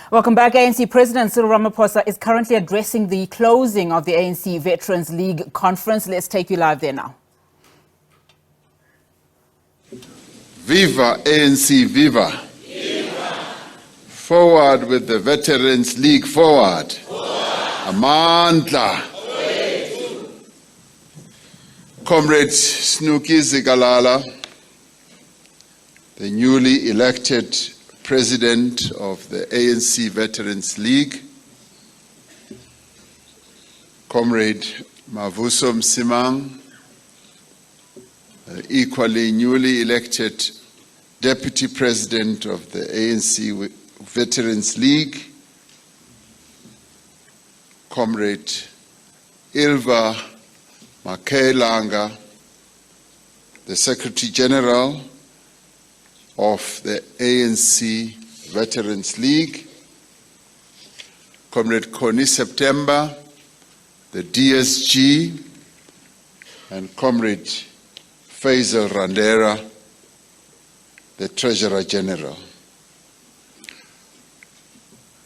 Welcome back. ANC President Cyril Ramaphosa is currently addressing the closing of the ANC Veterans League Conference. Let's take you live there now. Viva ANC, viva. Viva. Forward with the Veterans League, forward. Amandla. Comrade Snooky Zikalala, the newly elected President of the ANC Veterans League, Comrade Mavuso Msimang, equally newly elected Deputy President of the ANC Veterans League, Comrade Ilva Makelanga, the Secretary General of the ANC Veterans League, Comrade Connie September, the DSG, and Comrade Faisal Randera, the Treasurer General.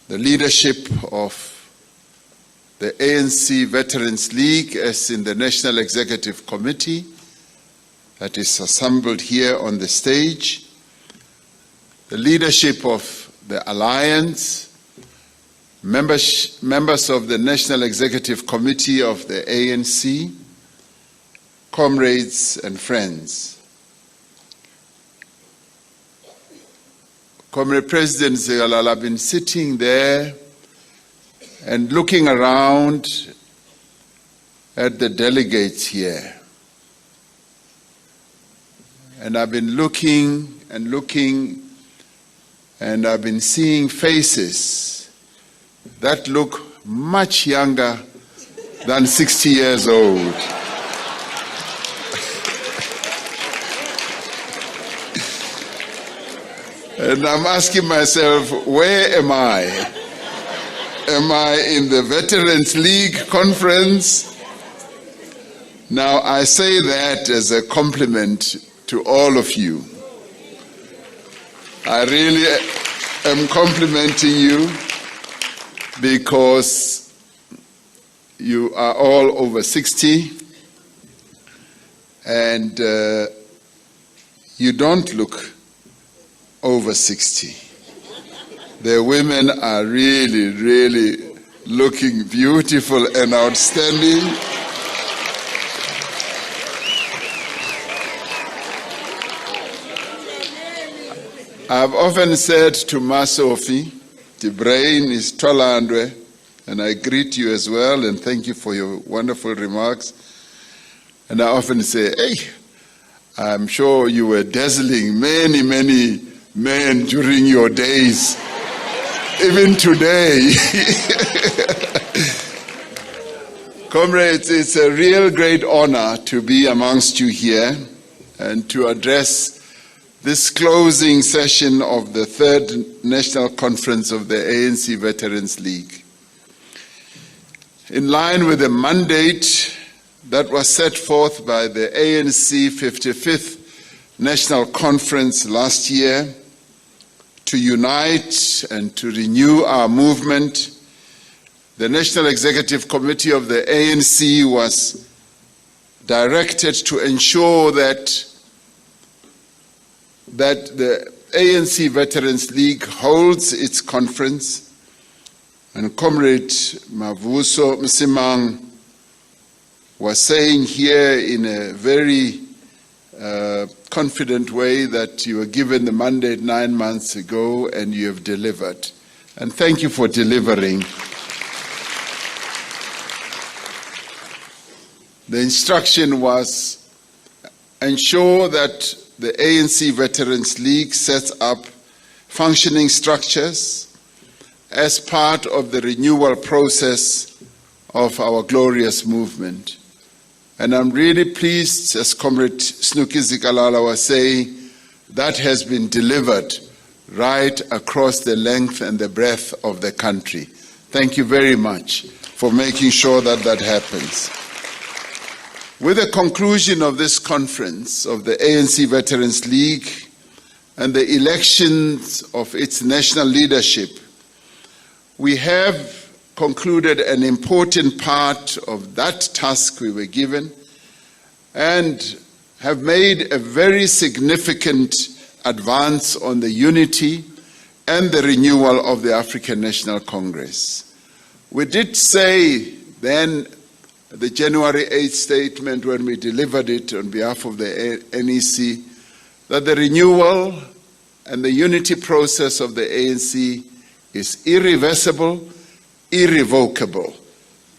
The leadership of the ANC Veterans League, as in the National Executive Committee that is assembled here on the stage, the leadership of the Alliance, members of the National Executive Committee of the ANC, comrades and friends. Comrade President Zikalala, I've been sitting there and looking around at the delegates here. And I've been looking and looking, and I've been seeing faces that look much younger than 60 years old. And I'm asking myself, where am I? Am I in the Veterans League Conference? Now, I say that as a compliment to all of you. I really am complimenting you because you are all over 60 and you don't look over 60. The women are really, really looking beautiful and outstanding. I've often said to Masofi, the brain is Tolandwe, and I greet you as well and thank you for your wonderful remarks. And I often say, hey, I'm sure you were dazzling many, many men during your days. Even today. Comrades, it's a real great honor to be amongst you here and to address this closing session of the third National Conference of the ANC Veterans League. In line with the mandate that was set forth by the ANC 55th National Conference last year, to unite and to renew our movement, the National Executive Committee of the ANC was directed to ensure that the ANC Veterans League holds its conference, and Comrade Mavuso Msimang was saying here in a very confident way that you were given the mandate 9 months ago and you have delivered. And thank you for delivering. The instruction was ensure that the ANC Veterans League sets up functioning structures as part of the renewal process of our glorious movement. And I'm really pleased, as Comrade Snooky Zikalala was saying, that has been delivered right across the length and the breadth of the country. Thank you very much for making sure that that happens. With the conclusion of this conference of the ANC Veterans League and the elections of its national leadership, we have concluded an important part of that task we were given and have made a very significant advance on the unity and the renewal of the African National Congress. We did say then, the January 8th statement when we delivered it on behalf of the NEC, that the renewal and the unity process of the ANC is irreversible, irrevocable.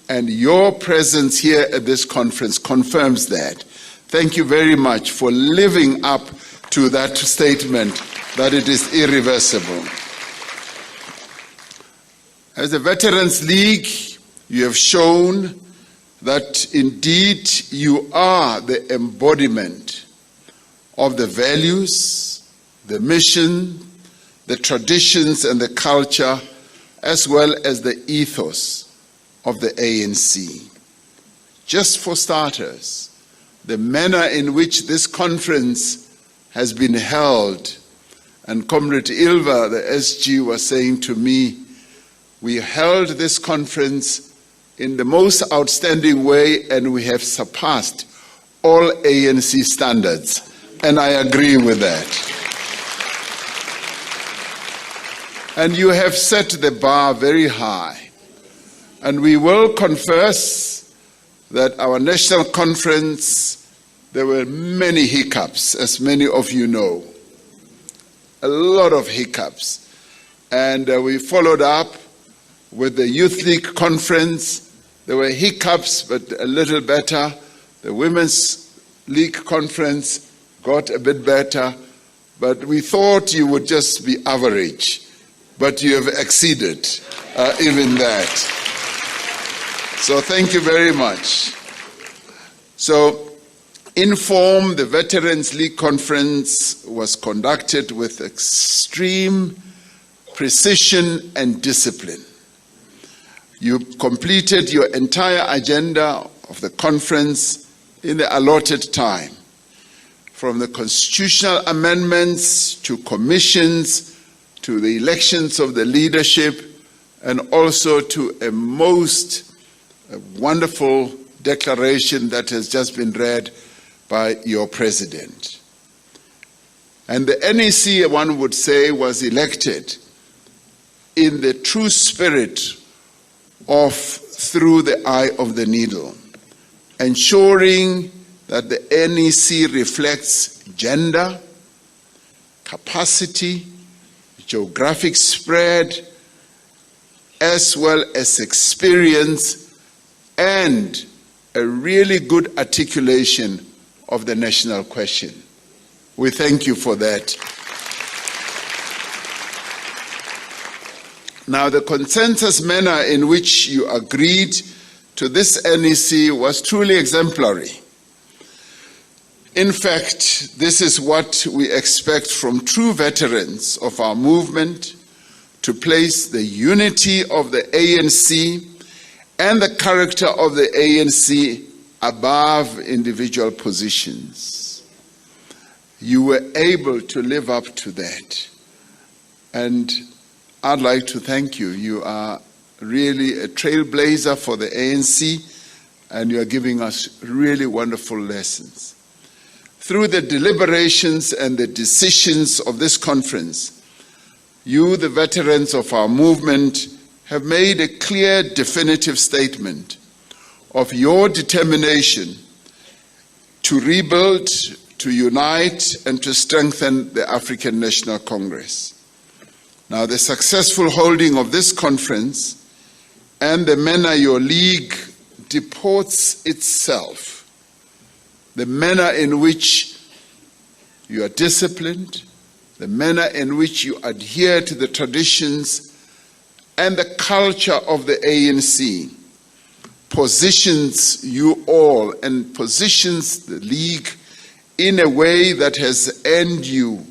And your presence here at this conference confirms that. Thank you very much for living up to that statement that it is irreversible. As the Veterans League, you have shown that indeed you are the embodiment of the values, the mission, the traditions and the culture, as well as the ethos of the ANC. Just for starters, the manner in which this conference has been held, and Comrade Ilva, the SG, was saying to me, we held this conference in the most outstanding way and we have surpassed all ANC standards. And I agree with that. And you have set the bar very high. And we will confess that our national conference, there were many hiccups, as many of you know. A lot of hiccups. And we followed up with the Youth League Conference. There were hiccups, but a little better. The Women's League Conference got a bit better, but we thought you would just be average, but you have exceeded even that. So thank you very much. So, Inform, the Veterans League Conference was conducted with extreme precision and discipline. You completed your entire agenda of the conference in the allotted time, from the constitutional amendments to commissions to the elections of the leadership, and also to a most wonderful declaration that has just been read by your president. And the NEC, one would say, was elected in the true spirit of through the eye of the needle, ensuring that the NEC reflects gender, capacity, geographic spread, as well as experience and a really good articulation of the national question. We thank you for that. Now, the consensus manner in which you agreed to this NEC was truly exemplary. In fact, this is what we expect from true veterans of our movement, to place the unity of the ANC and the character of the ANC above individual positions. You were able to live up to that. And I'd like to thank you. You are really a trailblazer for the ANC, and you are giving us really wonderful lessons. Through the deliberations and the decisions of this conference, you, the veterans of our movement, have made a clear, definitive statement of your determination to rebuild, to unite, and to strengthen the African National Congress. Now, the successful holding of this conference and the manner your league deports itself, the manner in which you are disciplined, the manner in which you adhere to the traditions and the culture of the ANC, positions you all and positions the league in a way that has earned you,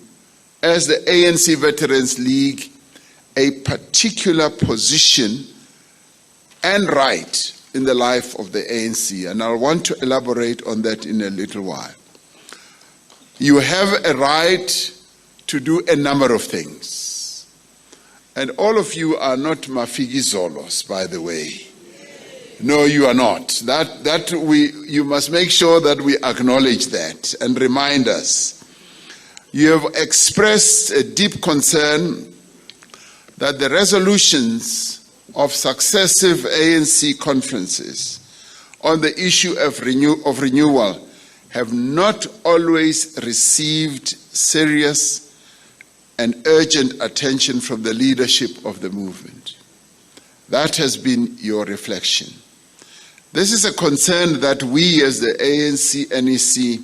as the ANC Veterans League, a particular position and right in the life of the ANC. And I want to elaborate on that in a little while. You have a right to do a number of things. And all of you are not Mafigi Zolos, by the way. No, you are not. You must make sure that we acknowledge that and remind us. You have expressed a deep concern that the resolutions of successive ANC conferences on the issue of renewal have not always received serious and urgent attention from the leadership of the movement. That has been your reflection. This is a concern that we as the ANC NEC,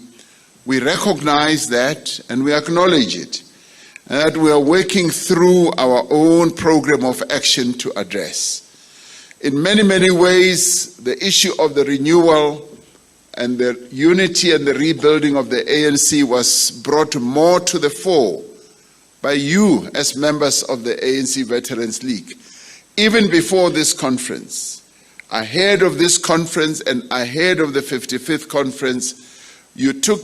we recognize that and we acknowledge it, and that we are working through our own program of action to address. In many, many ways, the issue of the renewal and the unity and the rebuilding of the ANC was brought more to the fore by you as members of the ANC Veterans League, even before this conference. Ahead of this conference and ahead of the 55th conference, you took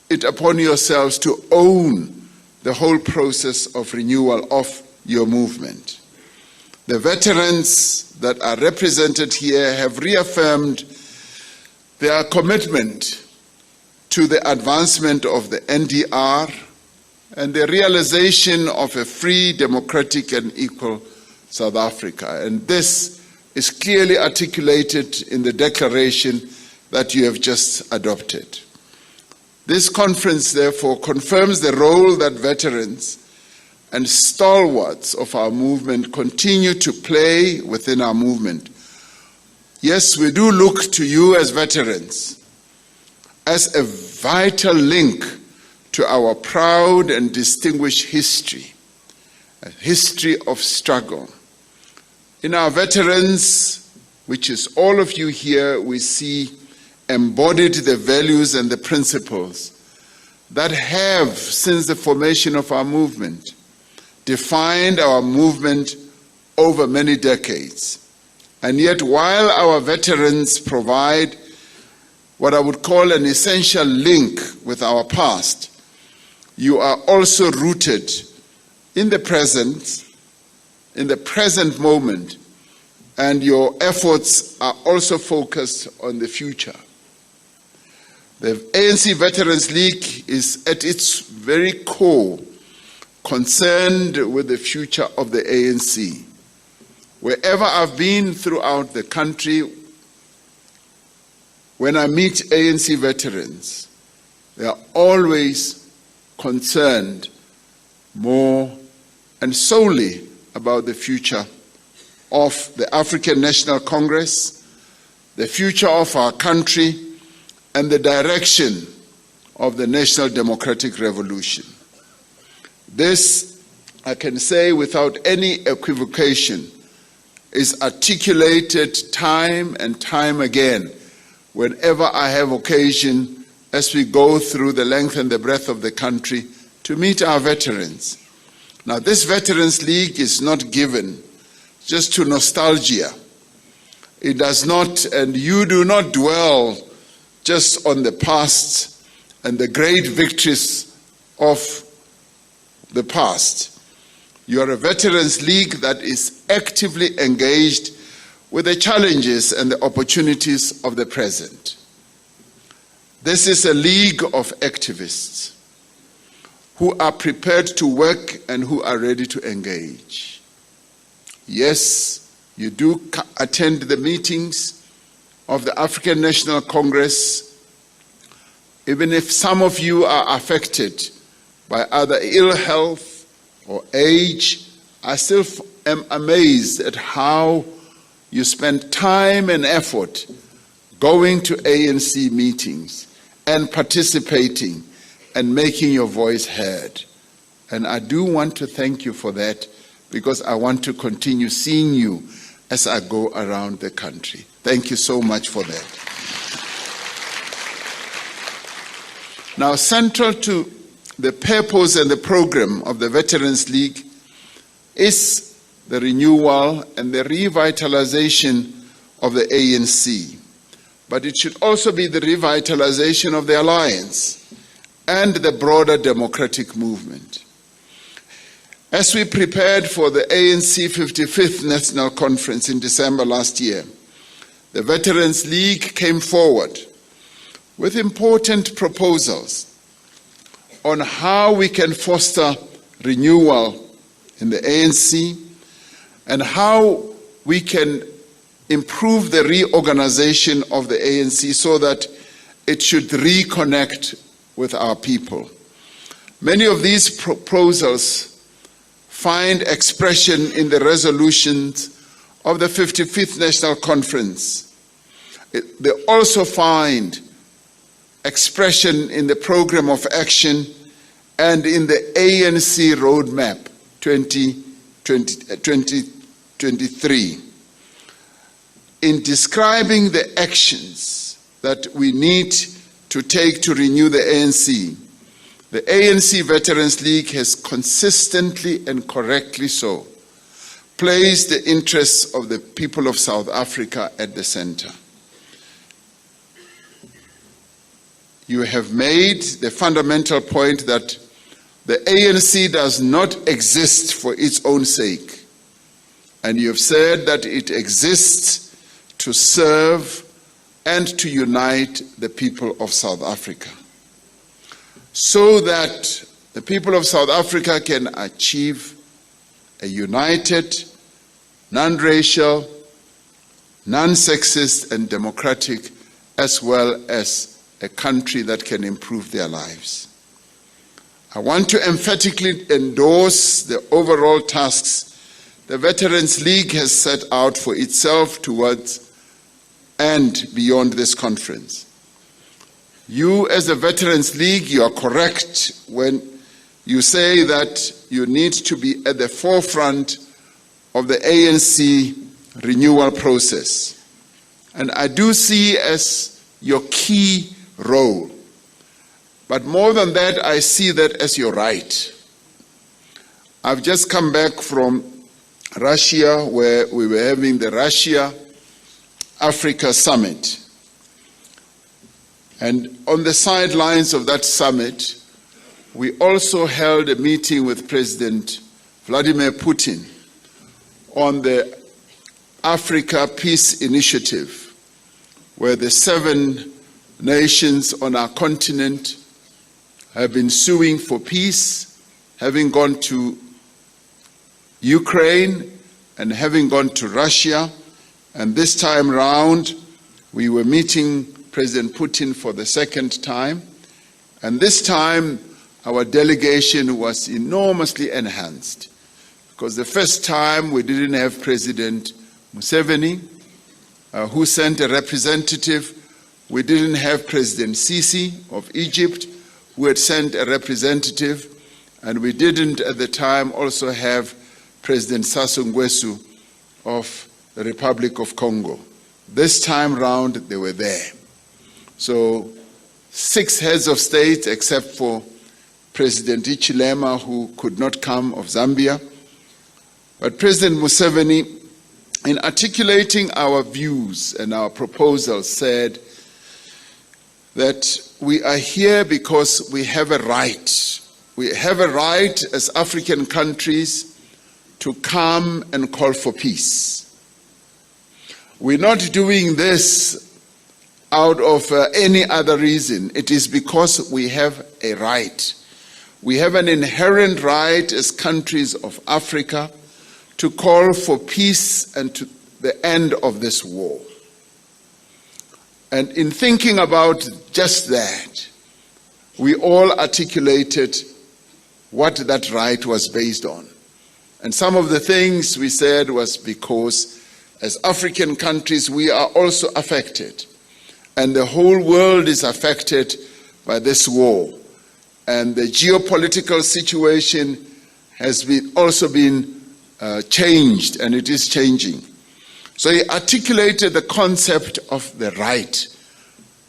it upon yourselves to own the whole process of renewal of your movement. The veterans that are represented here have reaffirmed their commitment to the advancement of the NDR and the realization of a free, democratic, and equal South Africa. And this is clearly articulated in the declaration that you have just adopted. This conference, therefore, confirms the role that veterans and stalwarts of our movement continue to play within our movement. Yes, we do look to you as veterans as a vital link to our proud and distinguished history, a history of struggle. In our veterans, which is all of you here, we see embodied the values and the principles that have, since the formation of our movement, defined our movement over many decades. And yet, while our veterans provide what I would call an essential link with our past, you are also rooted in the present moment, and your efforts are also focused on the future. The ANC Veterans League is at its very core concerned with the future of the ANC. Wherever I've been throughout the country, when I meet ANC veterans, they are always concerned more and solely about the future of the African National Congress, the future of our country, and the direction of the National Democratic Revolution. This, I can say without any equivocation, is articulated time and time again whenever I have occasion as we go through the length and the breadth of the country to meet our veterans. Now, this Veterans League is not given just to nostalgia. It does not, and you do not dwell just on the past and the great victories of the past. You are a Veterans League that is actively engaged with the challenges and the opportunities of the present. This is a league of activists who are prepared to work and who are ready to engage. Yes, you do attend the meetings of the African National Congress, even if some of you are affected by either ill health or age. I still am amazed at how you spend time and effort going to ANC meetings and participating and making your voice heard. And I do want to thank you for that, because I want to continue seeing you as I go around the country. Thank you so much for that. Now, central to the purpose and the program of the Veterans League is the renewal and the revitalization of the ANC. But it should also be the revitalization of the alliance and the broader democratic movement. As we prepared for the ANC 55th National Conference in December last year, the Veterans League came forward with important proposals on how we can foster renewal in the ANC and how we can improve the reorganization of the ANC so that it should reconnect with our people. Many of these proposals find expression in the resolutions of the 55th National Conference. They also find expression in the Program of Action and in the ANC Roadmap 2023. In describing the actions that we need to take to renew the ANC Veterans League has consistently and correctly so placed the interests of the people of South Africa at the center. You have made the fundamental point that the ANC does not exist for its own sake, and you have said that it exists to serve and to unite the people of South Africa, so that the people of South Africa can achieve a united, non-racial, non-sexist and democratic, as well as a country that can improve their lives. I want to emphatically endorse the overall tasks the Veterans League has set out for itself towards and beyond this conference. You, as the Veterans League, you are correct when you say that you need to be at the forefront of the ANC renewal process. And I do see as your key role. But more than that, I see that as your right. I've just come back from Russia, where we were having the Russia-Africa Summit. And on the sidelines of that summit, we also held a meeting with President Vladimir Putin on the Africa Peace Initiative, where the 7 nations on our continent have been suing for peace, having gone to Ukraine and having gone to Russia. And this time round, we were meeting President Putin for the second time. And this time, our delegation was enormously enhanced, because the first time we didn't have President Museveni, who sent a representative. We didn't have President Sisi of Egypt, who had sent a representative, and we didn't at the time also have President Sassou Nguesso of the Republic of Congo. This time round, they were there. So 6 heads of state, except for President Hichilema, who could not come, of Zambia. But President Museveni, in articulating our views and our proposals, said that we are here because we have a right. We have a right as African countries to come and call for peace. We're not doing this out of any other reason. It is because we have a right. We have an inherent right as countries of Africa to call for peace and to the end of this war. And in thinking about just that, we all articulated what that right was based on. And some of the things we said was because as African countries, we are also affected. And the whole world is affected by this war. And the geopolitical situation has also been changed, and it is changing. So he articulated the concept of the right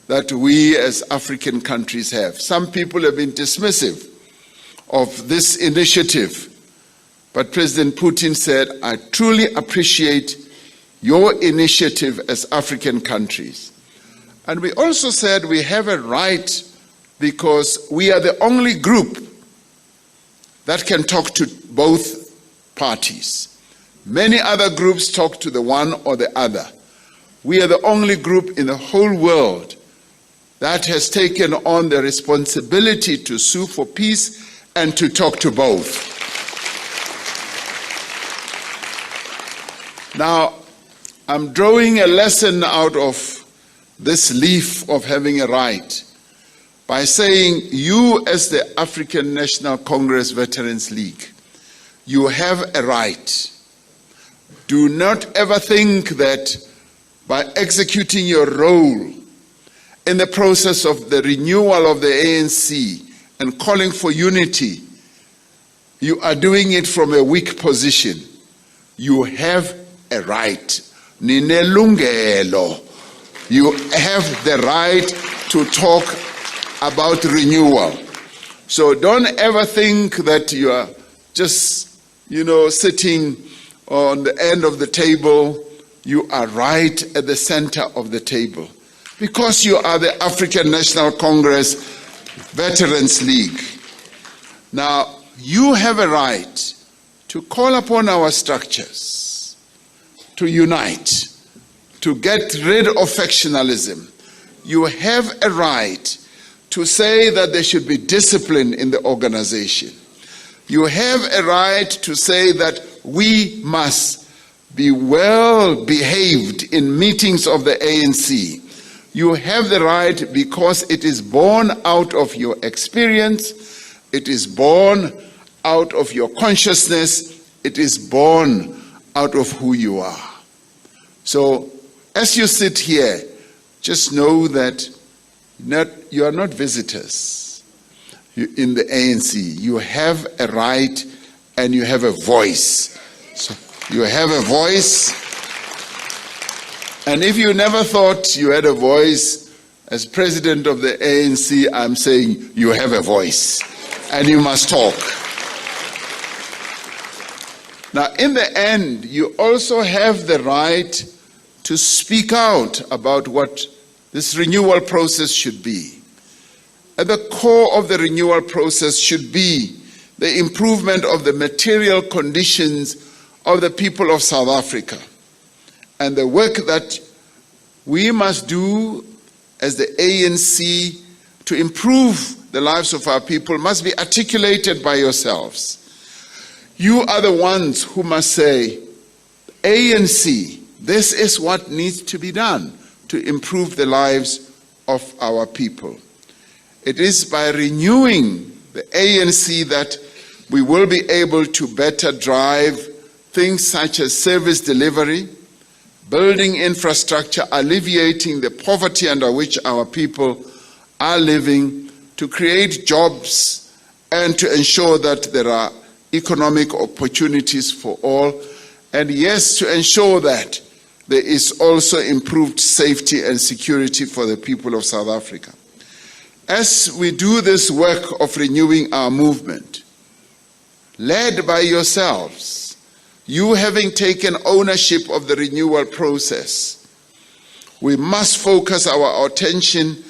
that we as African countries have. Some people have been dismissive of this initiative, but President Putin said, I truly appreciate your initiative as African countries. And we also said we have a right because we are the only group that can talk to both parties. Many other groups talk to the one or the other. We are the only group in the whole world that has taken on the responsibility to sue for peace and to talk to both. Now, I'm drawing a lesson out of this leaf of having a right by saying, you as the African National Congress Veterans League, you have a right. Do not ever think that by executing your role in the process of the renewal of the ANC and calling for unity, you are doing it from a weak position. You have a right. Ninelungelo. You have the right to talk about renewal. So don't ever think that you are just, sitting on the end of the table. You are right at the center of the table because you are the African National Congress Veterans League. Now, you have a right to call upon our structures to unite, to get rid of factionalism. You have a right to say that there should be discipline in the organization. You have a right to say that we must be well behaved in meetings of the ANC. You have the right because it is born out of your experience, it is born out of your consciousness, it is born out of who you are. So as you sit here, just know that you are not visitors in the ANC. You have a right and you have a voice. So you have a voice, and if you never thought you had a voice, as president of the ANC, I'm saying you have a voice, and you must talk. Now, in the end, you also have the right to speak out about what this renewal process should be. At the core of the renewal process should be the improvement of the material conditions of the people of South Africa. And the work that we must do as the ANC to improve the lives of our people must be articulated by yourselves. You are the ones who must say, ANC, this is what needs to be done to improve the lives of our people. It is by renewing the ANC that we will be able to better drive things such as service delivery, building infrastructure, alleviating the poverty under which our people are living, to create jobs and to ensure that there are economic opportunities for all, and yes, to ensure that there is also improved safety and security for the people of South Africa. As we do this work of renewing our movement, led by yourselves, you having taken ownership of the renewal process, we must focus our attention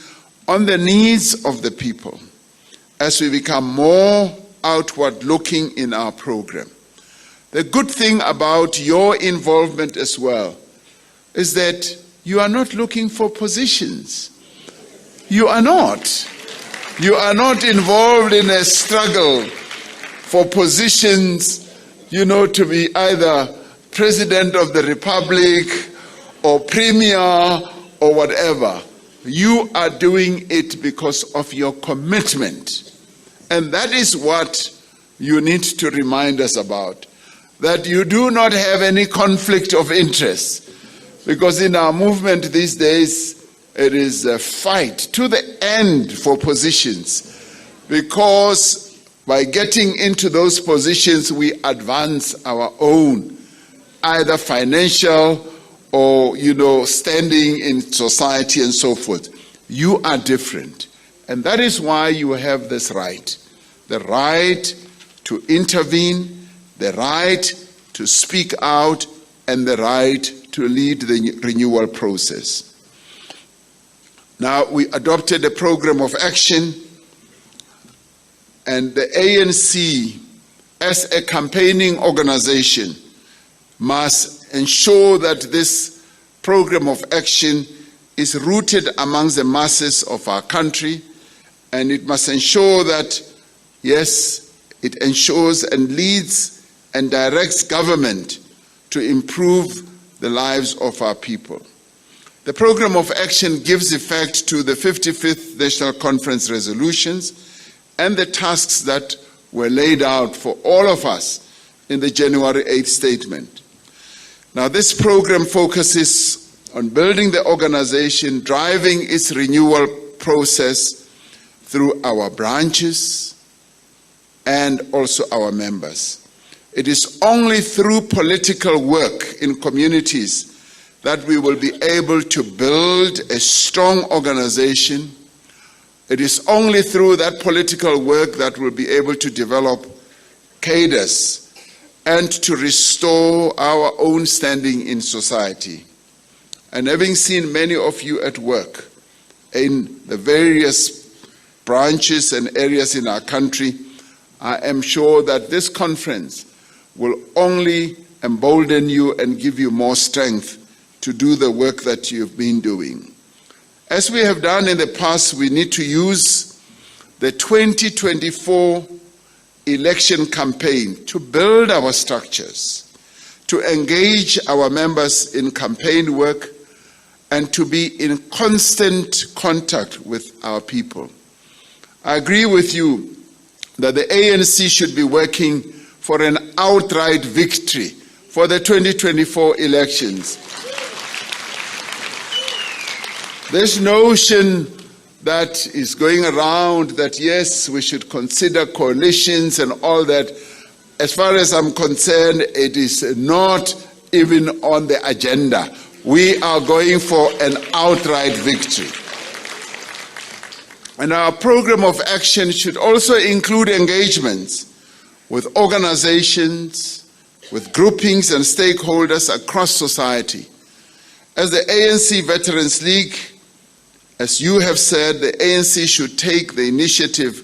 on the needs of the people as we become more outward looking in our program. The good thing about your involvement as well is that you are not looking for positions. You are not. You are not involved in a struggle for positions, to be either President of the Republic or Premier or whatever. You are doing it because of your commitment. And that is what you need to remind us about, that you do not have any conflict of interest. Because in our movement these days, it is a fight to the end for positions. Because by getting into those positions, we advance our own, either financial or, standing in society and so forth. You are different. And that is why you have this right. The right to intervene, the right to speak out, and the right to lead the renewal process. Now, we adopted a program of action, and the ANC as a campaigning organization, must ensure that this program of action is rooted amongst the masses of our country, and it must ensure that, yes, it ensures and leads and directs government to improve the lives of our people. The program of action gives effect to the 55th National Conference resolutions and the tasks that were laid out for all of us in the January 8th statement. Now, this program focuses on building the organization, driving its renewal process through our branches and also our members. It is only through political work in communities that we will be able to build a strong organization. It is only through that political work that we'll be able to develop cadres and to restore our own standing in society. And having seen many of you at work in the various branches and areas in our country, I am sure that this conference will only embolden you and give you more strength to do the work that you've been doing. As we have done in the past, we need to use the 2024 election campaign to build our structures, to engage our members in campaign work, and to be in constant contact with our people. I agree with you that the ANC should be working for an outright victory for the 2024 elections. This notion that is going around that, yes, we should consider coalitions and all that, as far as I'm concerned, it is not even on the agenda. We are going for an outright victory. And our program of action should also include engagements with organizations, with groupings and stakeholders across society. As the ANC Veterans League, as you have said, the ANC should take the initiative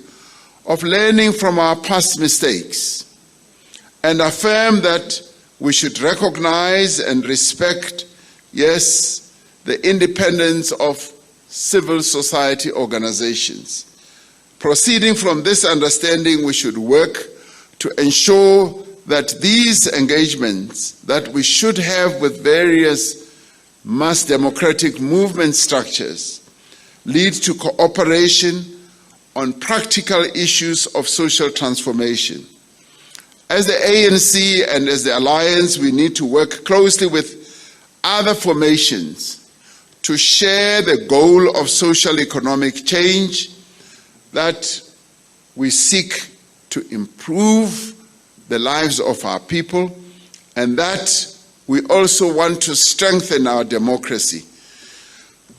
of learning from our past mistakes and affirm that we should recognize and respect, yes, the independence of civil society organizations. Proceeding from this understanding, we should work to ensure that these engagements that we should have with various mass democratic movement structures lead to cooperation on practical issues of social transformation. As the ANC and as the Alliance, we need to work closely with other formations to share the goal of social economic change, that we seek to improve the lives of our people, and that we also want to strengthen our democracy.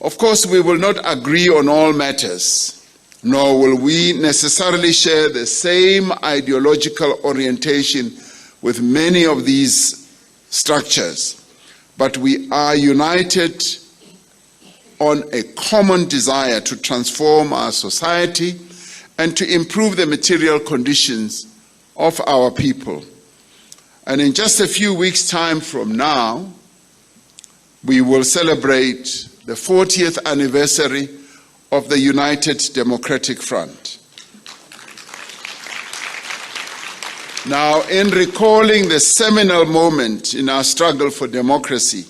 Of course, we will not agree on all matters, nor will we necessarily share the same ideological orientation with many of these structures, but we are united on a common desire to transform our society and to improve the material conditions of our people. And in just a few weeks' time from now, we will celebrate the 40th anniversary of the United Democratic Front. Now, in recalling the seminal moment in our struggle for democracy,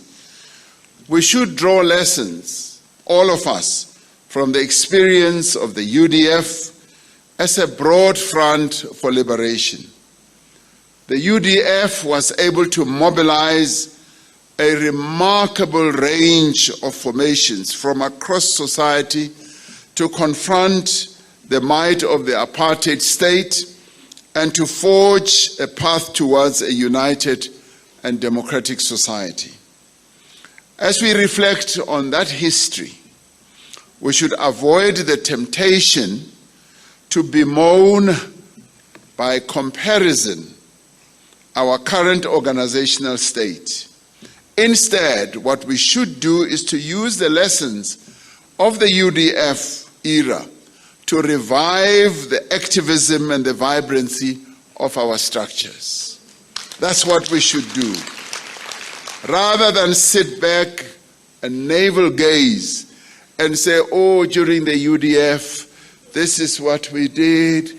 we should draw lessons, all of us, from the experience of the UDF as a broad front for liberation. The UDF was able to mobilize a remarkable range of formations from across society to confront the might of the apartheid state and to forge a path towards a united and democratic society. As we reflect on that history, we should avoid the temptation to bemoan by comparison our current organizational state. Instead, what we should do is to use the lessons of the UDF era to revive the activism and the vibrancy of our structures. That's what we should do. Rather than sit back and navel gaze and say, oh, during the UDF, this is what we did,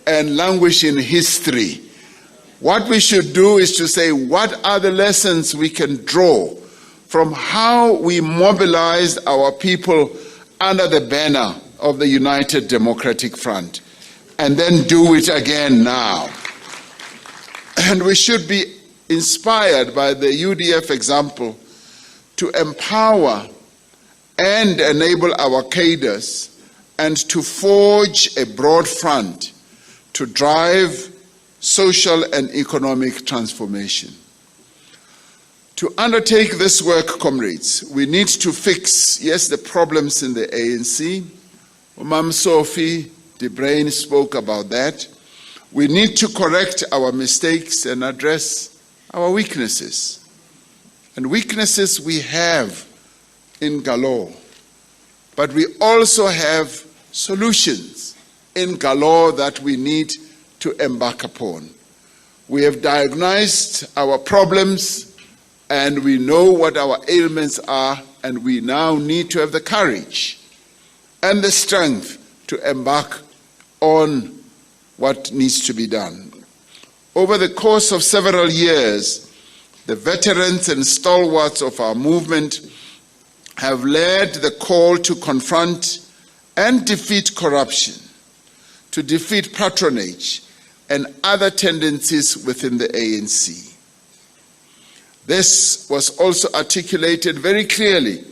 and languish in history. What we should do is to say, what are the lessons we can draw from how we mobilized our people under the banner of the United Democratic Front, and then do it again now. And we should be inspired by the UDF example to empower and enable our cadres and to forge a broad front to drive social and economic transformation. To undertake this work, comrades, we need to fix, yes, the problems in the ANC. Mam Sophie de Bruyn spoke about that. We need to correct our mistakes and address our weaknesses. And weaknesses we have in galore, but we also have solutions in galore that we need to embark upon. We have diagnosed our problems and we know what our ailments are, and we now need to have the courage and the strength to embark on what needs to be done. Over the course of several years, the veterans and stalwarts of our movement have led the call to confront and defeat corruption, to defeat patronage and other tendencies within the ANC. This was also articulated very clearly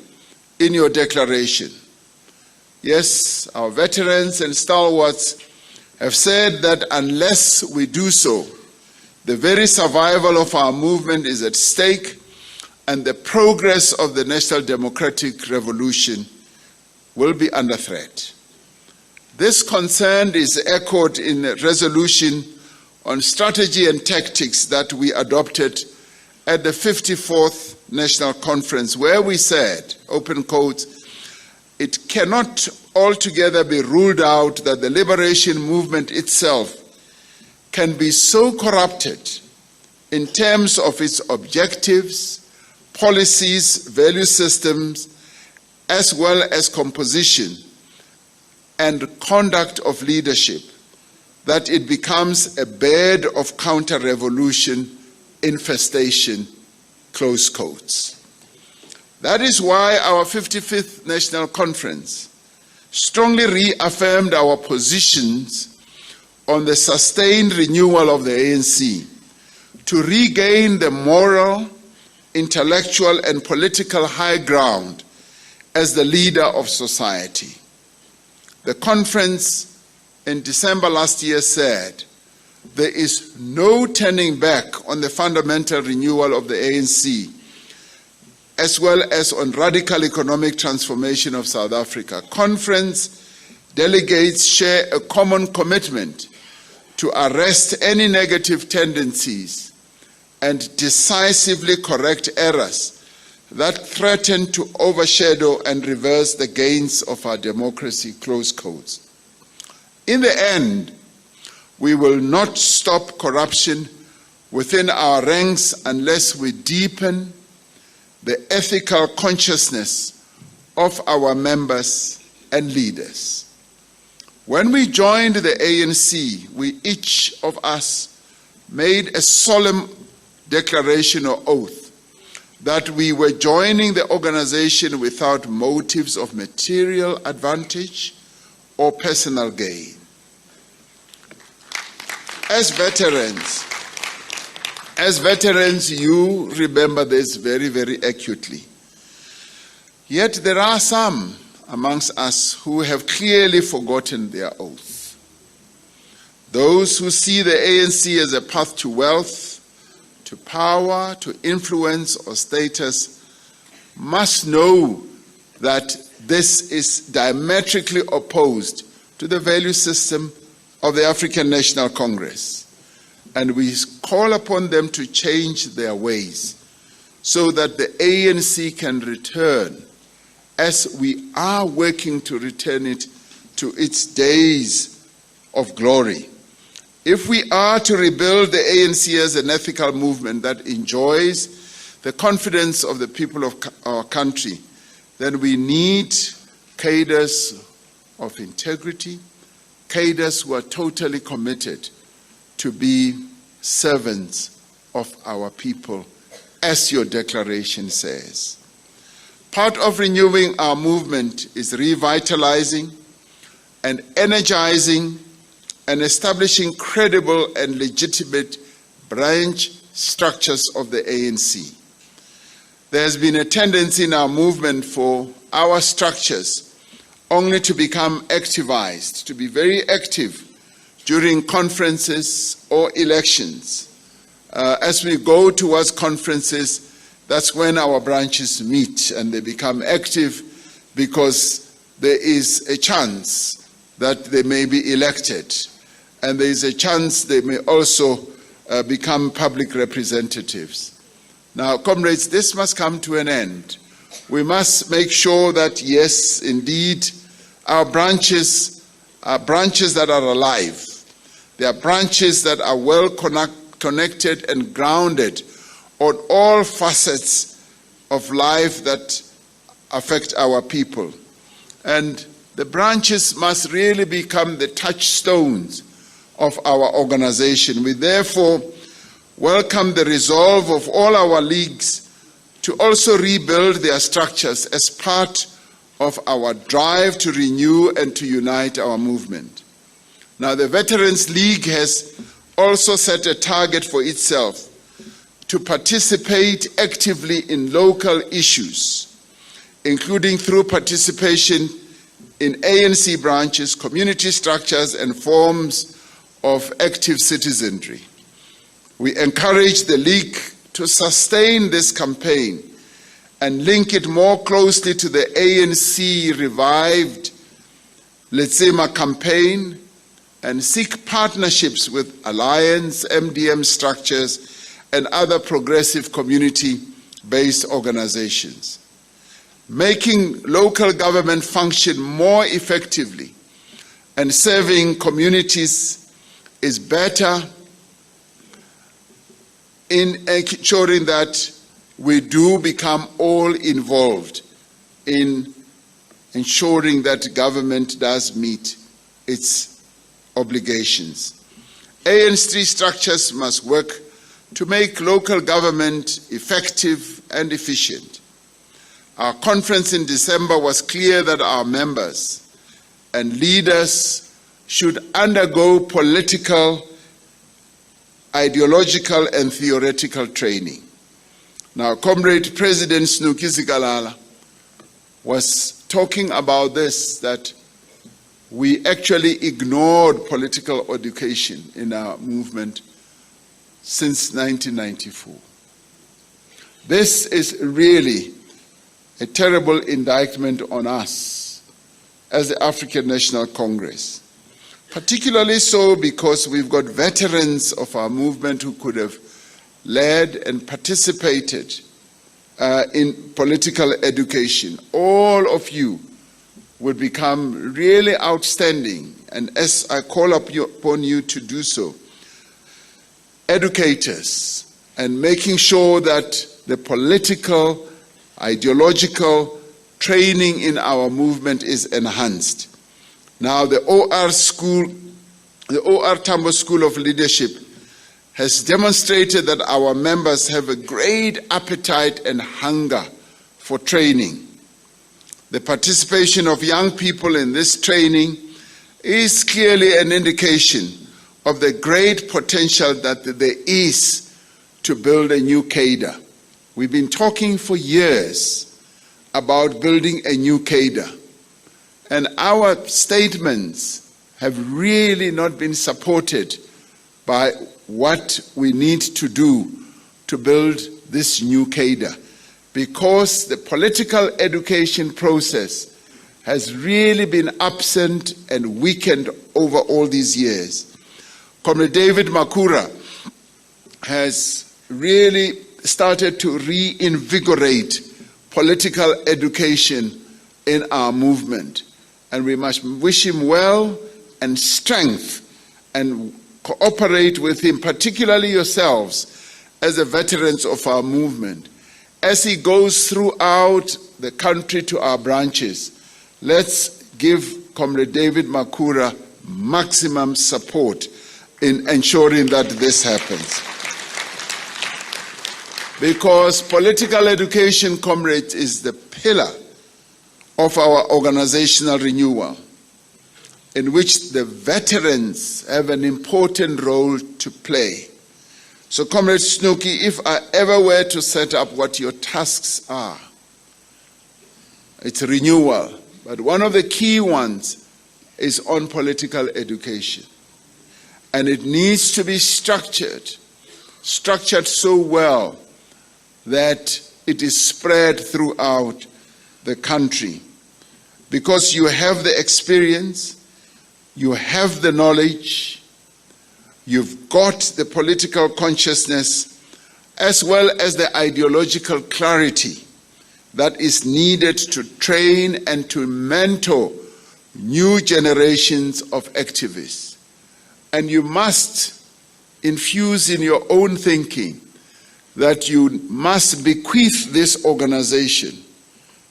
in your declaration. Yes, our veterans and stalwarts have said that unless we do so, the very survival of our movement is at stake and the progress of the National Democratic Revolution will be under threat. This concern is echoed in a resolution on strategy and tactics that we adopted at the 54th National Conference, where we said, open quotes, it cannot altogether be ruled out that the liberation movement itself can be so corrupted in terms of its objectives, policies, value systems, as well as composition and conduct of leadership, that it becomes a bed of counter-revolution infestation, close quotes. That is why our 55th National Conference strongly reaffirmed our positions on the sustained renewal of the ANC to regain the moral, intellectual, and political high ground as the leader of society. The conference in December last year said, there is no turning back on the fundamental renewal of the ANC, as well as on radical economic transformation of South Africa. Conference delegates share a common commitment to arrest any negative tendencies and decisively correct errors that threaten to overshadow and reverse the gains of our democracy, close quotes. In the end, we will not stop corruption within our ranks unless we deepen the ethical consciousness of our members and leaders. When we joined the ANC, we each of us made a solemn declaration or oath that we were joining the organization without motives of material advantage or personal gain. As veterans, you remember this very, very acutely. Yet there are some amongst us who have clearly forgotten their oath. Those who see the ANC as a path to wealth, to power, to influence or status must know that this is diametrically opposed to the value system of the African National Congress. And we call upon them to change their ways so that the ANC can return, as we are working to return it to its days of glory, If we are to rebuild the ANC as an ethical movement that enjoys the confidence of the people of our country, then we need cadres of integrity, cadres who are totally committed to be servants of our people, as your declaration says. Part of renewing our movement is revitalizing and energizing and establishing credible and legitimate branch structures of the ANC. There has been a tendency in our movement for our structures only to become activized, to be very active during conferences or elections. As we go towards conferences, that's when our branches meet and they become active because there is a chance that they may be elected, and there is a chance they may also become public representatives. Now, comrades, this must come to an end. We must make sure that, yes, indeed, our branches are branches that are alive. They are branches that are well connected and grounded on all facets of life that affect our people. And the branches must really become the touchstones of our organization. We therefore welcome the resolve of all our leagues to also rebuild their structures as part of our drive to renew and to unite our movement. Now, the Veterans League has also set a target for itself to participate actively in local issues, including through participation in ANC branches, community structures, and forms of active citizenry. We encourage the League to sustain this campaign and link it more closely to the ANC revived Letsema campaign and seek partnerships with Alliance, MDM structures, and other progressive community-based organizations. Making local government function more effectively and serving communities is better in ensuring that we do become all involved in ensuring that government does meet its obligations. ANC structures must work to make local government effective and efficient. Our conference in December was clear that our members and leaders should undergo political, ideological, and theoretical training. Now, Comrade President Snuki Zikalala was talking about this, that we actually ignored political education in our movement since 1994. This is really a terrible indictment on us as the African National Congress, particularly so because we've got veterans of our movement who could have led and participated in political education. All of you would become really outstanding, and as I call upon you to do so, educators, and making sure that the political, ideological training in our movement is enhanced. Now, the OR Tambo School of Leadership has demonstrated that our members have a great appetite and hunger for training. The participation of young people in this training is clearly an indication of the great potential that there is to build a new cadre. We've been talking for years about building a new cadre, and our statements have really not been supported by what we need to do to build this new cadre, because the political education process has really been absent and weakened over all these years. Comrade David Makura has really started to reinvigorate political education in our movement, and we must wish him well and strength, and cooperate with him, particularly yourselves as the veterans of our movement. As he goes throughout the country to our branches, let's give Comrade David Makura maximum support in ensuring that this happens. Because political education, comrades, is the pillar of our organizational renewal, in which the veterans have an important role to play. So, Comrade Snooki, if I ever were to set up what your tasks are, it's renewal. But one of the key ones is on political education. And it needs to be structured so well that it is spread throughout the country. Because you have the experience, you have the knowledge, you've got the political consciousness, as well as the ideological clarity that is needed to train and to mentor new generations of activists. And you must infuse in your own thinking that you must bequeath this organization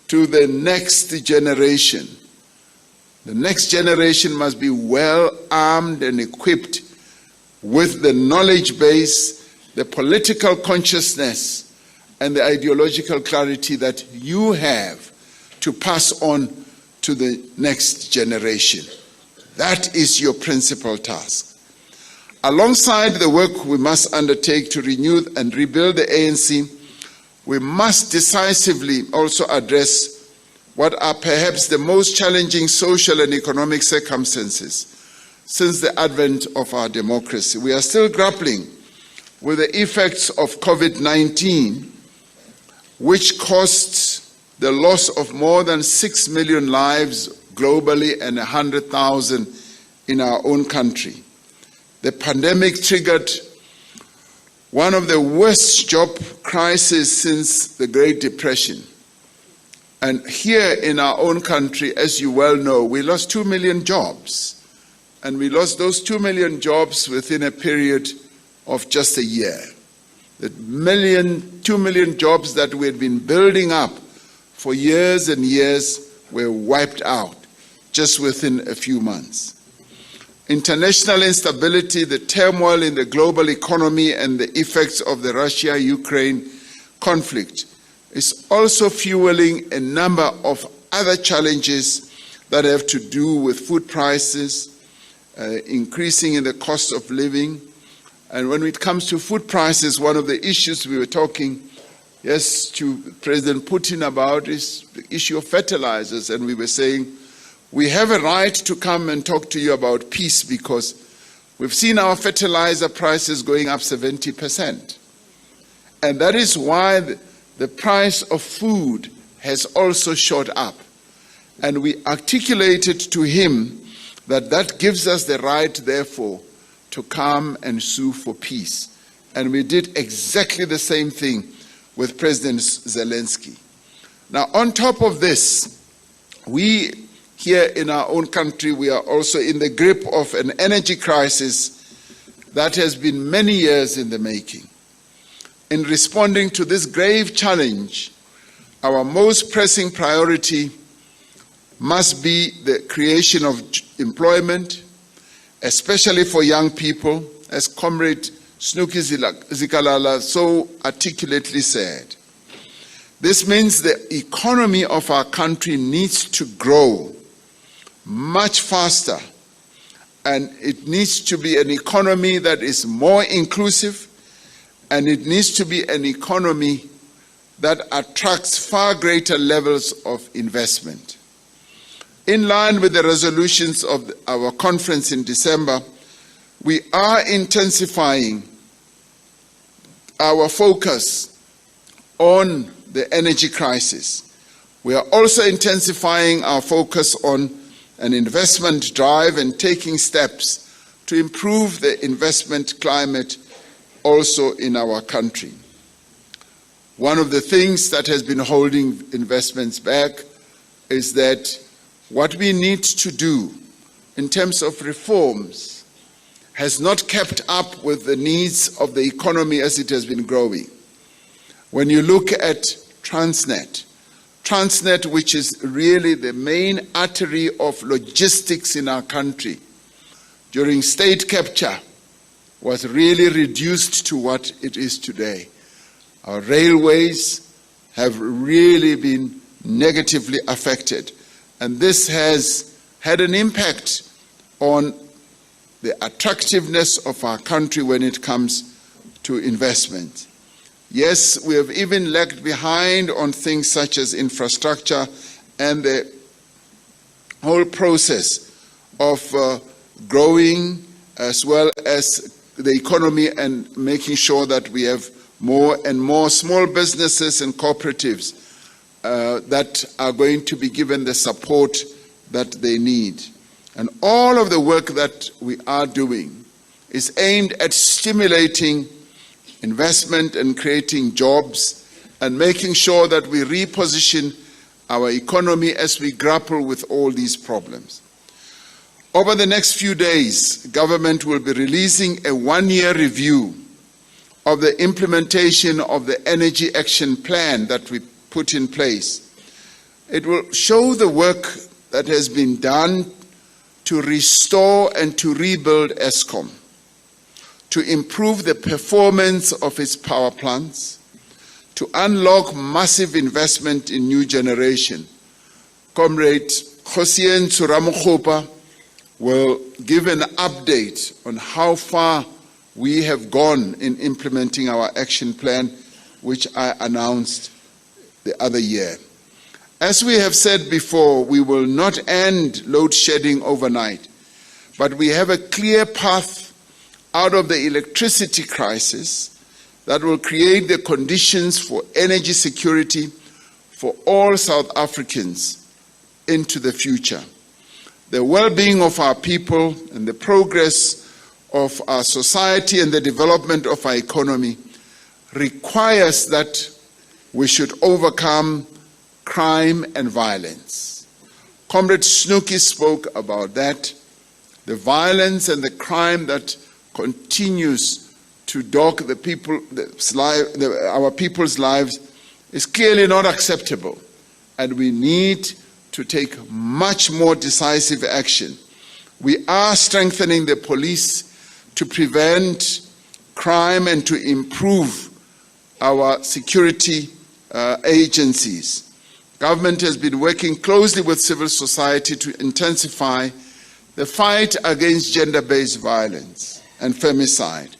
to the next generation. The next generation must be well armed and equipped with the knowledge base, the political consciousness, and the ideological clarity that you have to pass on to the next generation. That is your principal task. Alongside the work we must undertake to renew and rebuild the ANC, we must decisively also address what are perhaps the most challenging social and economic circumstances since the advent of our democracy. We are still grappling with the effects of COVID-19, which caused the loss of more than 6 million lives globally and 100,000 in our own country. The pandemic triggered one of the worst job crises since the Great Depression. And here in our own country, as you well know, we lost 2 million jobs. And we lost those 2 million jobs within a period of just a year. The 2 million jobs that we had been building up for years and years were wiped out just within a few months. International instability, the turmoil in the global economy, and the effects of the Russia-Ukraine conflict is also fueling a number of other challenges that have to do with food prices, increasing in the cost of living. And when it comes to food prices, one of the issues we were talking to President Putin about is the issue of fertilizers. And we were saying, we have a right to come and talk to you about peace because we've seen our fertilizer prices going up 70%. And that is why the price of food has also shot up. And we articulated to him that gives us the right, therefore, to come and sue for peace. And we did exactly the same thing with President Zelensky. Now, on top of this, we here in our own country, we are also in the grip of an energy crisis that has been many years in the making. In responding to this grave challenge, our most pressing priority must be the creation of employment, especially for young people, as Comrade Snooki Zikalala so articulately said. This means the economy of our country needs to grow much faster, and it needs to be an economy that is more inclusive, and it needs to be an economy that attracts far greater levels of investment. In line with the resolutions of our conference in December, we are intensifying our focus on the energy crisis. We are also intensifying our focus on an investment drive and taking steps to improve the investment climate also in our country. One of the things that has been holding investments back is that what we need to do in terms of reforms has not kept up with the needs of the economy as it has been growing. When you look at Transnet, which is really the main artery of logistics in our country, during state capture, was really reduced to what it is today. Our railways have really been negatively affected, and this has had an impact on the attractiveness of our country when it comes to investment. Yes, we have even lagged behind on things such as infrastructure and the whole process of growing as well as the economy and making sure that we have more and more small businesses and cooperatives that are going to be given the support that they need. And all of the work that we are doing is aimed at stimulating investment and creating jobs and making sure that we reposition our economy as we grapple with all these problems. Over the next few days, government will be releasing a one-year review of the implementation of the Energy Action Plan that we put in place. It will show the work that has been done to restore and to rebuild Eskom, to improve the performance of its power plants, to unlock massive investment in new generation. Comrade Gauteng Ramaphosa will give an update on how far we have gone in implementing our action plan, which I announced the other year. As we have said before, we will not end load shedding overnight, but we have a clear path out of the electricity crisis that will create the conditions for energy security for all South Africans into the future. The well-being of our people and the progress of our society and the development of our economy requires that we should overcome crime and violence. Comrade Snooki spoke about that. The violence and the crime that continues to dog our people's lives is clearly not acceptable, and we need to take much more decisive action. We are strengthening the police to prevent crime and to improve our security agencies. Government has been working closely with civil society to intensify the fight against gender-based violence and femicide.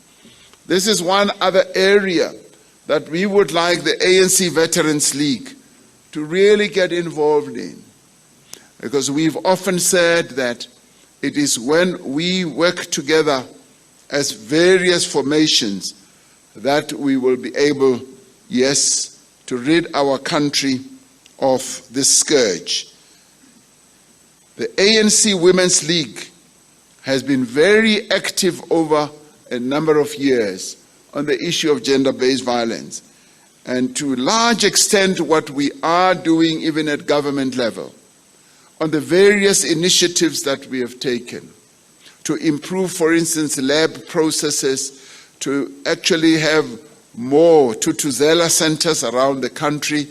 This is one other area that we would like the ANC Veterans League to really get involved in, because we've often said that it is when we work together as various formations that we will be able, yes, to rid our country of this scourge. The ANC Women's League has been very active over a number of years on the issue of gender-based violence, and to a large extent what we are doing even at government level on the various initiatives that we have taken to improve, for instance, lab processes, to actually have more Tutuzela centers around the country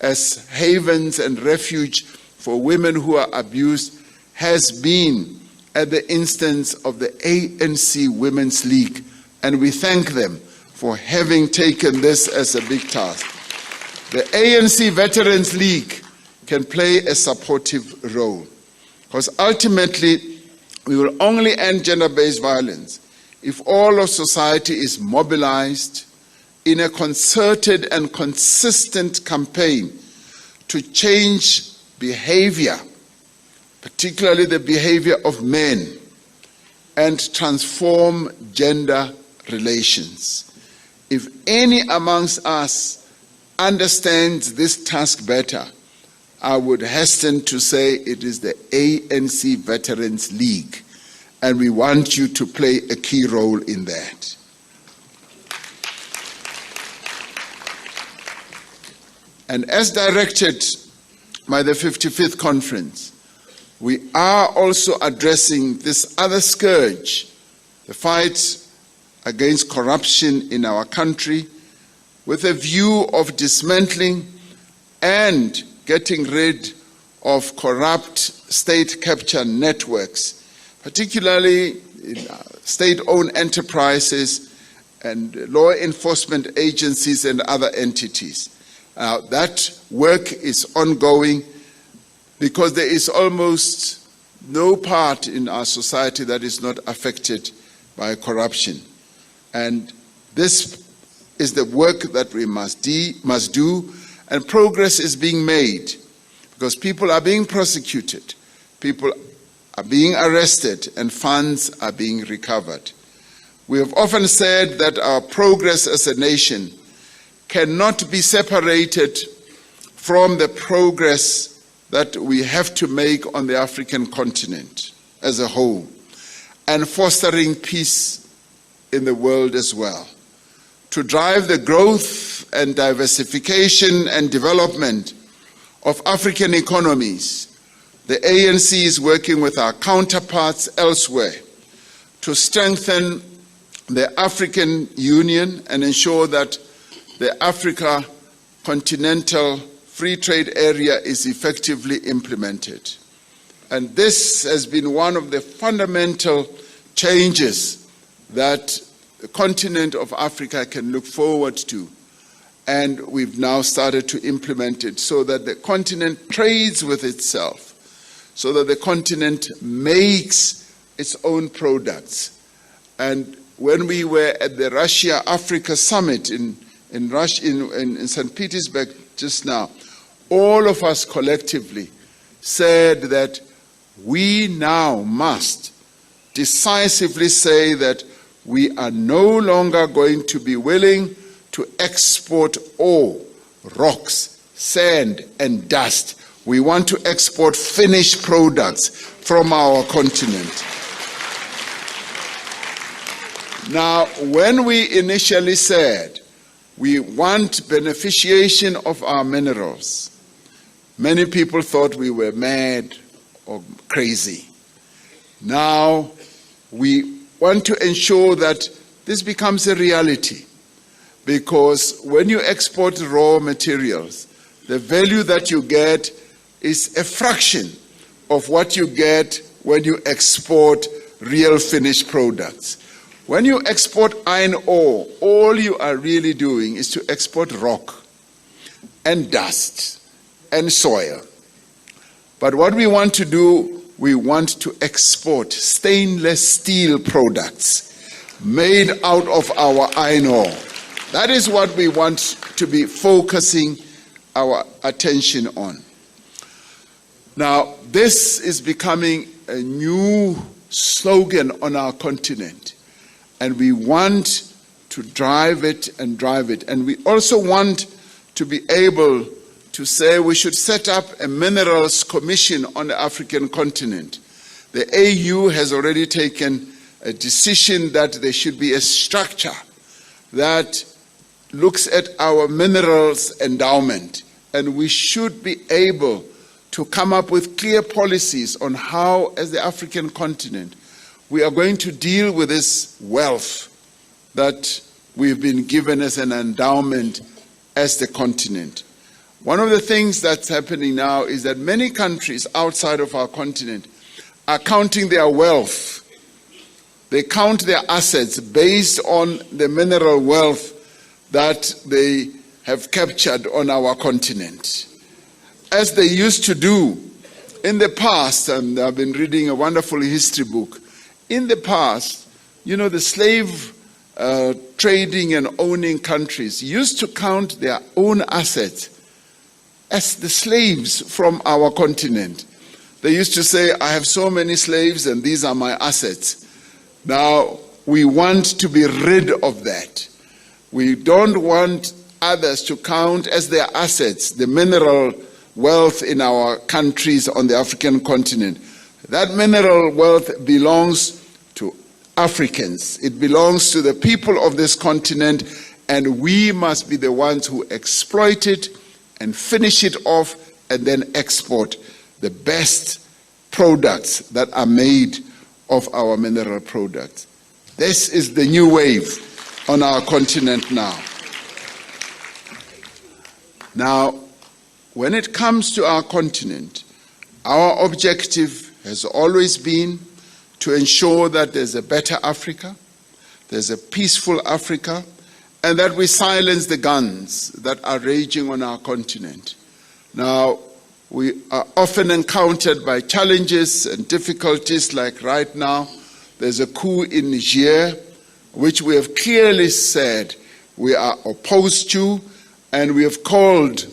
as havens and refuge for women who are abused, has been at the instance of the ANC Women's League, and we thank them for having taken this as a big task. The ANC Veterans League can play a supportive role, because ultimately we will only end gender-based violence if all of society is mobilized in a concerted and consistent campaign to change behavior, particularly the behavior of men, and transform gender relations. If any amongst us understands this task better, I would hasten to say it is the ANC Veterans League, and we want you to play a key role in that. And as directed by the 55th conference, we are also addressing this other scourge the fight against corruption in our country with a view of dismantling and getting rid of corrupt state capture networks, particularly in state-owned enterprises and law enforcement agencies and other entities. That work is ongoing because there is almost no part in our society that is not affected by corruption. And this is the work that we must do, and progress is being made because people are being prosecuted, people are being arrested, and funds are being recovered. We have often said that our progress as a nation cannot be separated from the progress that we have to make on the African continent as a whole, and fostering peace in the world as well. To drive the growth and diversification and development of African economies, the ANC is working with our counterparts elsewhere to strengthen the African Union and ensure that the Africa Continental Free Trade Area is effectively implemented. And this has been one of the fundamental changes that the continent of Africa can look forward to. And we've now started to implement it so that the continent trades with itself, so that the continent makes its own products. And when we were at the Russia-Africa Summit in St. Petersburg just now, all of us collectively said that we now must decisively say that we are no longer going to be willing to export ore, rocks, sand, and dust. We want to export finished products from our continent. Now, when we initially said we want beneficiation of our minerals, many people thought we were mad or crazy. Now, we want to ensure that this becomes a reality, because when you export raw materials, the value that you get is a fraction of what you get when you export real finished products. When you export iron ore, all you are really doing is to export rock and dust and soil. But what we want to do, we want to export stainless steel products made out of our iron ore. That is what we want to be focusing our attention on. Now, this is becoming a new slogan on our continent, and we want to drive it and drive it. And we also want to be able to say we should set up a minerals commission on the African continent. The AU has already taken a decision that there should be a structure that looks at our minerals endowment, and we should be able to come up with clear policies on how, as the African continent, we are going to deal with this wealth that we've been given as an endowment as the continent. One of the things that's happening now is that many countries outside of our continent are counting their wealth. They count their assets based on the mineral wealth that they have captured on our continent, as they used to do in the past. And I've been reading a wonderful history book. In the past, you know, the slave trading and owning countries used to count their own assets as the slaves from our continent. They used to say, I have so many slaves and these are my assets. Now, we want to be rid of that. We don't want others to count as their assets the mineral wealth in our countries on the African continent. That mineral wealth belongs to Africans. It belongs to the people of this continent, and we must be the ones who exploit it and finish it off and then export the best products that are made of our mineral products. This is the new wave on our continent now. Now, when it comes to our continent, our objective has always been to ensure that there's a better Africa, there's a peaceful Africa, and that we silence the guns that are raging on our continent. Now, we are often encountered by challenges and difficulties, like right now, there's a coup in Niger, which we have clearly said we are opposed to, and we have called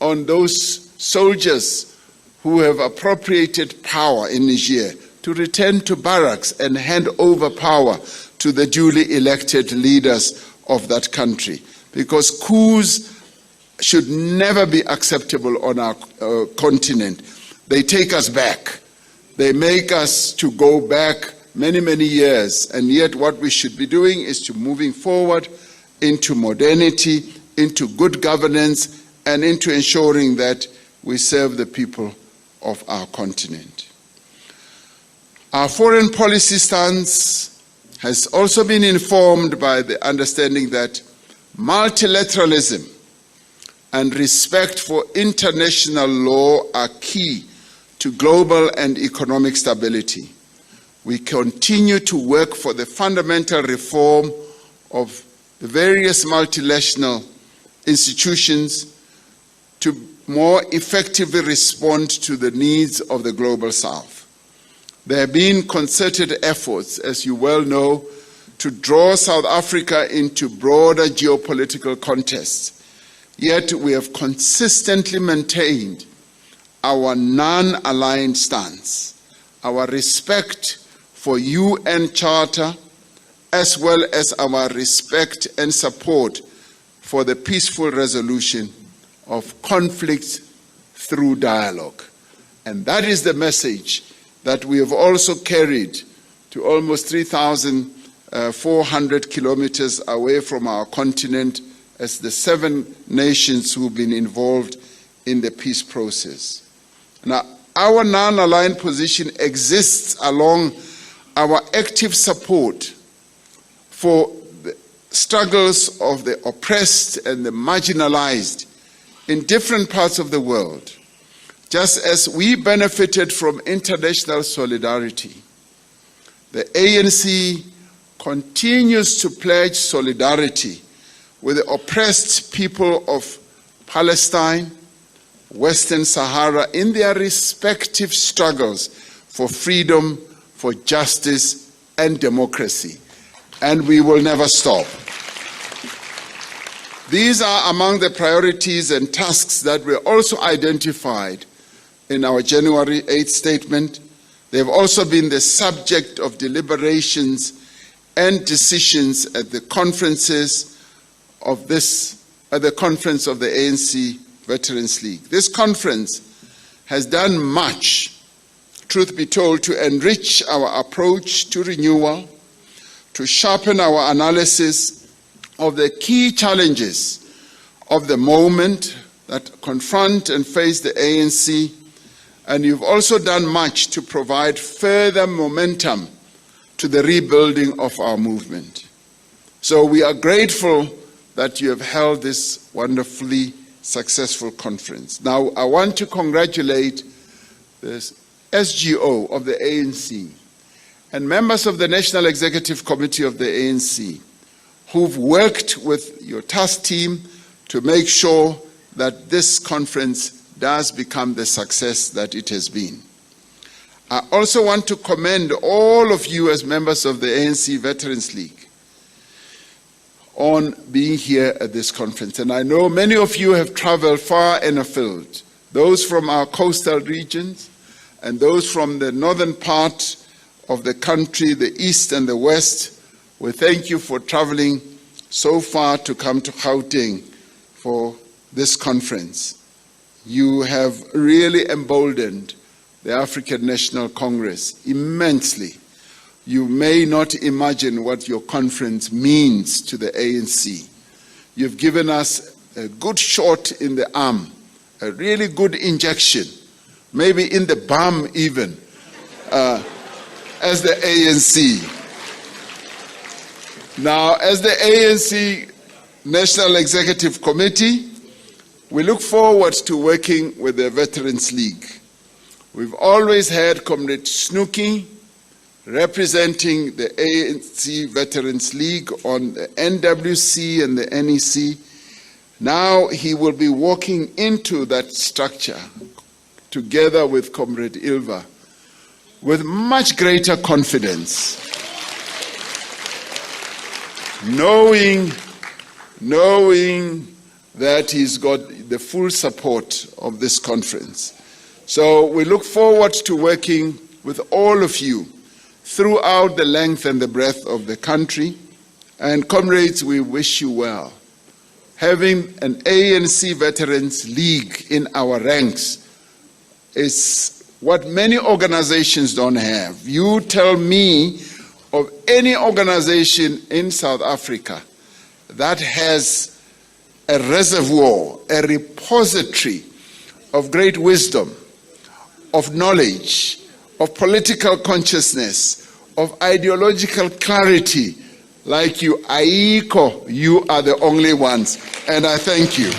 on those soldiers who have appropriated power in Niger to return to barracks and hand over power to the duly elected leaders of that country. Because coups should never be acceptable on our continent. They take us back. They make us to go back many, many years. And yet what we should be doing is to moving forward into modernity, into good governance, and into ensuring that we serve the people of our continent. Our foreign policy stance has also been informed by the understanding that multilateralism and respect for international law are key to global and economic stability. We continue to work for the fundamental reform of the various multinational institutions to more effectively respond to the needs of the global South. There have been concerted efforts, as you well know, to draw South Africa into broader geopolitical contests. Yet we have consistently maintained our non-aligned stance, our respect for UN Charter, as well as our respect and support for the peaceful resolution of conflicts through dialogue. And that is the message that we have also carried to almost 3,400 kilometers away from our continent as the 7 nations who've been involved in the peace process. Now, our non-aligned position exists along our active support for the struggles of the oppressed and the marginalized in different parts of the world. Just as we benefited from international solidarity, the ANC continues to pledge solidarity with the oppressed people of Palestine, Western Sahara, in their respective struggles for freedom, for justice, and democracy. And we will never stop. These are among the priorities and tasks that were also identified in our January 8th statement. They have also been the subject of deliberations and decisions at the conferences of the conference of the ANC Veterans League. This conference has done much, truth be told, to enrich our approach to renewal, to sharpen our analysis of the key challenges of the moment that confront and face the ANC, and you've also done much to provide further momentum to the rebuilding of our movement. So we are grateful that you have held this wonderfully successful conference. Now, I want to congratulate the SGO of the ANC and members of the National Executive Committee of the ANC who've worked with your task team to make sure that this conference does become the success that it has been. I also want to commend all of you as members of the ANC Veterans League on being here at this conference. And I know many of you have traveled far and afield, those from our coastal regions and those from the northern part of the country, the east and the west. We thank you for traveling so far to come to Gauteng for this conference. You have really emboldened the African National Congress immensely. You may not imagine what your conference means to the ANC. You've given us a good shot in the arm, a really good injection, maybe in the bum even, as the ANC. Now, as the ANC National Executive Committee, we look forward to working with the Veterans League. We've always had Comrade Snooky representing the ANC Veterans League on the NWC and the NEC. Now he will be walking into that structure together with Comrade Ilva with much greater confidence, knowing that he's got the full support of this conference. So we look forward to working with all of you throughout the length and the breadth of the country. And comrades, we wish you well. Having an ANC Veterans League in our ranks is what many organizations don't have. You tell me of any organization in South Africa that has a reservoir, a repository of great wisdom, of knowledge, of political consciousness, of ideological clarity like you. Aiko, you are the only ones, and I thank you.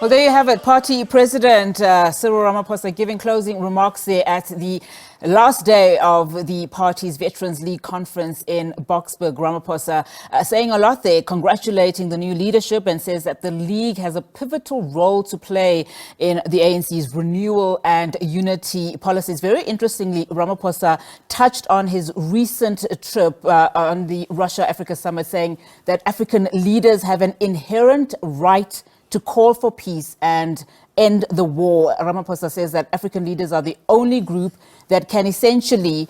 Well, there you have it. Party President Cyril Ramaphosa giving closing remarks there at the last day of the party's Veterans League Conference in Boksburg. Ramaphosa saying a lot there, congratulating the new leadership, and says that the League has a pivotal role to play in the ANC's renewal and unity policies. Very interestingly, Ramaphosa touched on his recent trip on the Russia-Africa Summit, saying that African leaders have an inherent right to call for peace and end the war. Ramaphosa says that African leaders are the only group that can essentially,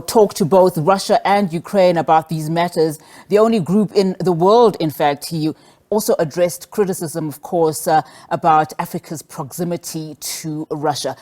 talk to both Russia and Ukraine about these matters. The only group in the world, in fact. He also addressed criticism, of course, about Africa's proximity to Russia.